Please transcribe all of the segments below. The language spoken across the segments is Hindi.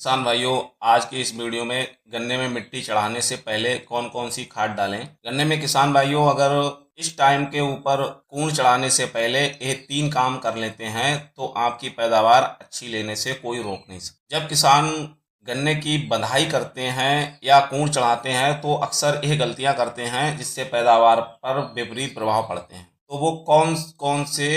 किसान भाइयों, आज की इस वीडियो में गन्ने में मिट्टी चढ़ाने से पहले कौन कौन सी खाद डालें। गन्ने में किसान भाइयों, अगर इस टाइम के ऊपर कूण चढ़ाने से पहले ये 3 काम कर लेते हैं तो आपकी पैदावार अच्छी लेने से कोई रोक नहीं सकता। जब किसान गन्ने की बंधाई करते हैं या कूण चढ़ाते हैं तो अक्सर ये गलतियां करते हैं जिससे पैदावार पर विपरीत प्रभाव पड़ते हैं। तो वो कौन कौन से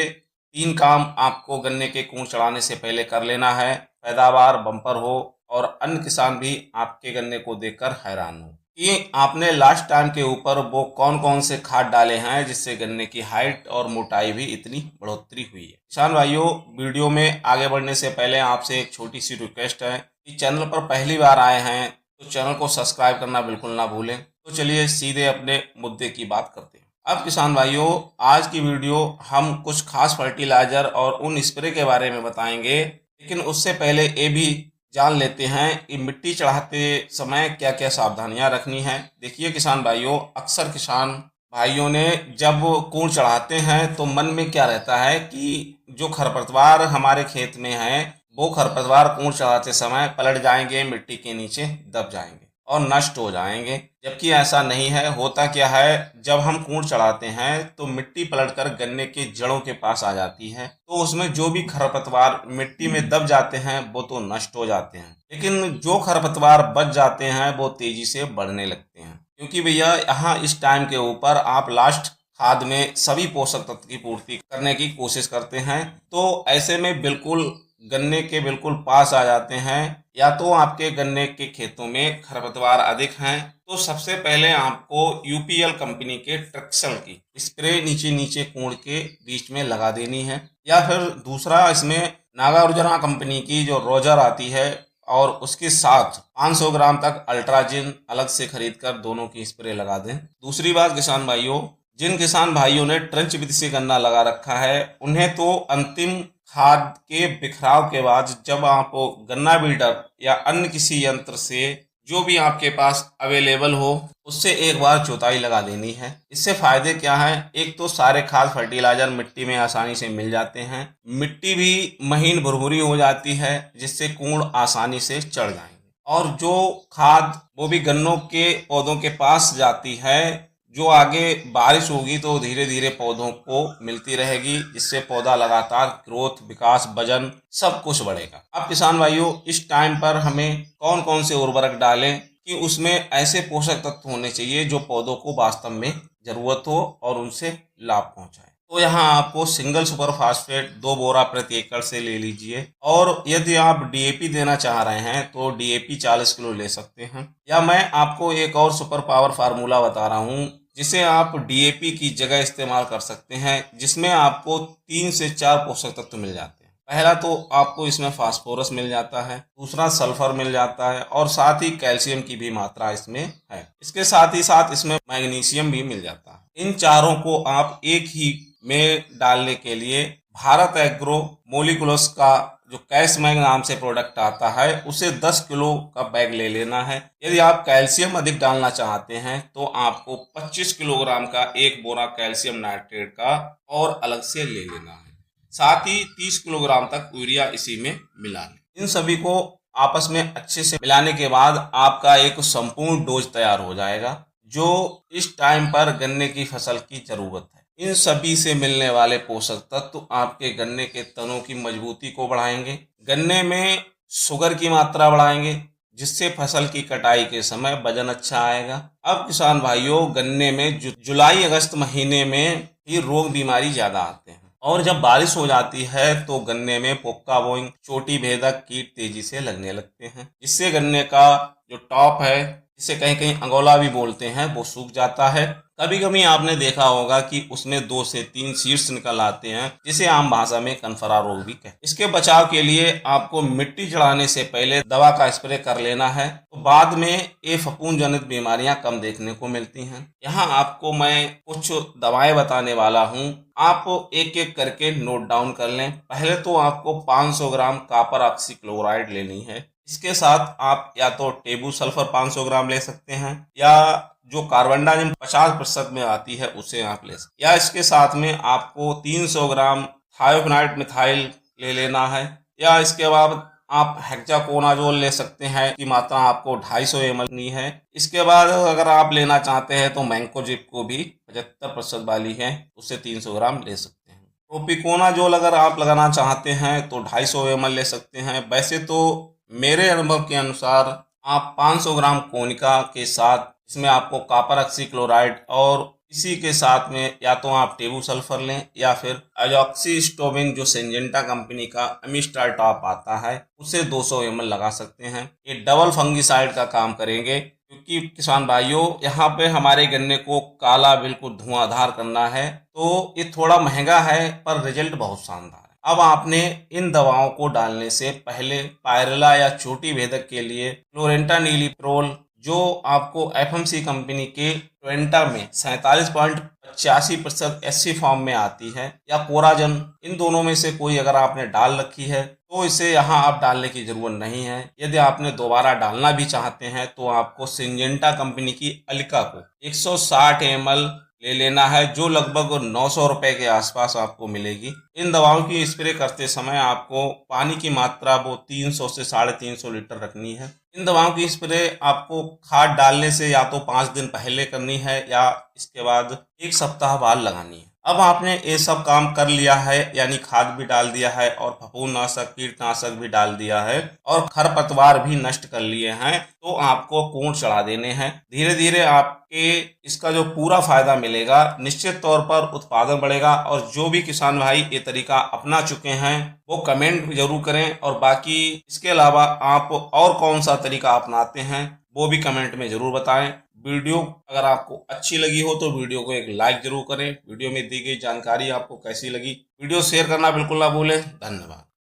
3 काम आपको गन्ने के कूण चढ़ाने से पहले कर लेना है, पैदावार बम्पर हो और अन्य किसान भी आपके गन्ने को देखकर हैरान हो कि आपने लास्ट टाइम के ऊपर वो कौन कौन से खाद डाले हैं जिससे गन्ने की हाइट और मोटाई भी इतनी बढ़ोतरी हुई है। किसान भाइयों, वीडियो में आगे बढ़ने से पहले आपसे एक छोटी सी रिक्वेस्ट है कि चैनल पर पहली बार आए हैं तो चैनल को सब्सक्राइब करना बिल्कुल ना भूलें। तो चलिए सीधे अपने मुद्दे की बात करते हैं। अब किसान भाइयों, आज की वीडियो हम कुछ खास फर्टिलाइजर और उन स्प्रे के बारे में बताएंगे, लेकिन उससे पहले ये भी जान लेते हैं कि मिट्टी चढ़ाते समय क्या क्या सावधानियां रखनी है। देखिए किसान भाइयों, अक्सर किसान भाइयों ने जब कूड़ चढ़ाते हैं तो मन में क्या रहता है कि जो खरपतवार हमारे खेत में है वो खरपतवार कूड़ चढ़ाते समय पलट जाएंगे, मिट्टी के नीचे दब जाएंगे और नष्ट हो जाएंगे। जबकि ऐसा नहीं है। होता क्या है, जब हम कूड़ चढ़ाते हैं तो मिट्टी पलटकर गन्ने के जड़ों के पास आ जाती है, तो उसमें जो भी खरपतवार मिट्टी में दब जाते हैं वो तो नष्ट हो जाते हैं, लेकिन जो खरपतवार बच जाते हैं वो तेजी से बढ़ने लगते हैं। क्योंकि भैया यहाँ इस टाइम के ऊपर आप लास्ट खाद में सभी पोषक तत्व की पूर्ति करने की कोशिश करते हैं, तो ऐसे में बिल्कुल गन्ने के बिल्कुल पास आ जाते हैं। या तो आपके गन्ने के खेतों में खरपतवार अधिक हैं तो सबसे पहले आपको यूपीएल कंपनी के ट्रक्सल की स्प्रे नीचे नीचे कूड़ के बीच में लगा देनी है, या फिर दूसरा इसमें नागार्जुना कंपनी की जो रोजर आती है और उसके साथ 500 ग्राम तक अल्ट्राजिन अलग से खरीद कर दोनों की स्प्रे लगा दें। दूसरी बात किसान भाइयों, जिन किसान भाइयों ने ट्रंच विधि से गन्ना लगा रखा है उन्हें तो अंतिम खाद के बिखराव के बाद जब आप गन्ना बिल्डर या अन्य किसी यंत्र से जो भी आपके पास अवेलेबल हो उससे एक बार जोताई लगा देनी है। इससे फायदे क्या है, एक तो सारे खाद फर्टिलाइजर मिट्टी में आसानी से मिल जाते हैं, मिट्टी भी महीन भुरभुरी हो जाती है जिससे कूड़ आसानी से चढ़ जाएंगे, और जो खाद वो भी गन्नों के पौधों के पास जाती है, जो आगे बारिश होगी तो धीरे धीरे पौधों को मिलती रहेगी, जिससे पौधा लगातार ग्रोथ, विकास, वजन सब कुछ बढ़ेगा। अब किसान भाइयों, इस टाइम पर हमें कौन कौन से उर्वरक डालें कि उसमें ऐसे पोषक तत्व होने चाहिए जो पौधों को वास्तव में जरूरत हो और उनसे लाभ पहुंचाए। तो यहाँ आपको सिंगल सुपर फास्फेट 2 बोरा प्रति एकड़ से ले लीजिए, और यदि आप डीएपी देना चाह रहे हैं तो डीएपी 40 किलो ले सकते हैं। या मैं आपको एक और सुपर पावर फार्मूला बता रहा हूँ जिसे आप डीएपी की जगह इस्तेमाल कर सकते हैं, जिसमें आपको 3 से 4 पोषक तत्व मिल जाते हैं। पहला तो आपको इसमें फास्फोरस मिल जाता है, दूसरा सल्फर मिल जाता है और साथ ही कैल्शियम की भी मात्रा इसमें है। इसके साथ ही साथ इसमें मैग्नीशियम भी मिल जाता है। इन चारों को आप एक ही में डालने के लिए भारत एग्रो मोलिकुलस का जो कैश मैग नाम से प्रोडक्ट आता है उसे 10 किलो का बैग ले लेना है। यदि आप कैल्शियम अधिक डालना चाहते हैं तो आपको 25 किलोग्राम का एक बोरा कैल्शियम नाइट्रेट का और अलग से ले लेना है। साथ ही 30 किलोग्राम तक यूरिया इसी में मिला लें। इन सभी को आपस में अच्छे से मिलाने के बाद आपका एक संपूर्ण डोज तैयार हो जाएगा जो इस टाइम पर गन्ने की फसल की जरूरत है। इन सभी से मिलने वाले पोषक तत्व आपके गन्ने के तनों की मजबूती को बढ़ाएंगे, गन्ने में शुगर की मात्रा बढ़ाएंगे, जिससे फसल की कटाई के समय वजन अच्छा आएगा। अब किसान भाइयों, गन्ने में जुलाई अगस्त महीने में ही रोग बीमारी ज्यादा आते हैं, और जब बारिश हो जाती है तो गन्ने में पोक्का बोइंग, चोटी भेदक कीट तेजी से लगने लगते हैं, जिससे गन्ने का जो टॉप है, जिसे कहीं कहीं अंगोला भी बोलते हैं, वो सूख जाता है। कभी कभी आपने देखा होगा कि उसमें 2 से 3 सीड्स निकल आते हैं, जिसे आम भाषा में कनफरा रोग भी कहते हैं। इसके बचाव के लिए आपको मिट्टी चढ़ाने से पहले दवा का स्प्रे कर लेना है, तो बाद में ये फफूंद जनित बीमारियां कम देखने को मिलती हैं। यहाँ आपको मैं कुछ दवाएं बताने वाला हूँ, आप एक एक करके नोट डाउन कर लें। पहले तो आपको 500 ग्राम कॉपर ऑक्सीक्लोराइड लेनी है। इसके साथ आप या तो टेबू सल्फर 500 ग्राम ले सकते हैं, या जो कार्बनडाजिम 50% में आती है उसे आप ले सकते हैं, या इसके साथ में आपको 300 ग्राम थायोफेनाइट मिथाइल ले लेना है, या इसके बाद आप हेक्साकोनाजोल ले सकते हैं की मात्रा आपको 250 ml लेनी है। इसके बाद अगर आप लेना चाहते हैं तो मैंकोजिब को भी 75% वाली है, उससे 300 ग्राम ले सकते हैं। प्रोपिकोनाजोल अगर आप लगाना चाहते हैं तो 250 ml ले सकते हैं। वैसे तो मेरे अनुभव के अनुसार आप 500 ग्राम कोनिका के साथ इसमें आपको कॉपर ऑक्सीक्लोराइड और इसी के साथ में या तो आप टेबू सल्फर लें या फिर अजॉक्सिस्टोबिन जो सिंजेंटा कंपनी का अमिस्टार टॉप आता है उसे 200 ml लगा सकते हैं। ये डबल फंगिसाइड का काम करेंगे, क्योंकि किसान भाइयों यहाँ पे हमारे गन्ने को काला बिल्कुल धुआंधार करना है, तो ये थोड़ा महंगा है पर रिजल्ट बहुत शानदार है। अब आपने इन दवाओं को डालने से पहले पायरेला या चोटी भेदक के लिए क्लोरेंटानिलीप्रोल जो आपको एफएमसी कंपनी के ट्वेंटा में 47.85% एससी फॉर्म में आती है, या कोराजन, इन दोनों में से कोई अगर आपने डाल रखी है तो इसे यहाँ आप डालने की जरूरत नहीं है। यदि आपने दोबारा डालना भी चाहते हैं तो आपको सिंजेंटा कंपनी की अलिका को 160 ml ले लेना है, जो लगभग 900 रुपए के आसपास आपको मिलेगी। इन दवाओं की स्प्रे करते समय आपको पानी की मात्रा वो 300 से 350 लीटर रखनी है। इन दवाओं की स्प्रे आपको खाद डालने से या तो 5 दिन पहले करनी है या इसके बाद 1 सप्ताह बाद लगानी है। अब आपने ये सब काम कर लिया है, यानी खाद भी डाल दिया है और फफूंदनाशक कीटनाशक भी डाल दिया है और खरपतवार भी नष्ट कर लिए हैं, तो आपको कोण चढ़ा देने हैं। धीरे धीरे आपके इसका जो पूरा फायदा मिलेगा, निश्चित तौर पर उत्पादन बढ़ेगा। और जो भी किसान भाई ये तरीका अपना चुके हैं वो कमेंट जरूर करें, और बाकी इसके अलावा आप और कौन सा तरीका अपनाते हैं वो भी कमेंट में जरूर बताएं। वीडियो अगर आपको अच्छी लगी हो तो वीडियो को एक लाइक जरूर करें। वीडियो में दी गई जानकारी आपको कैसी लगी, वीडियो शेयर करना बिल्कुल ना भूलें। धन्यवाद।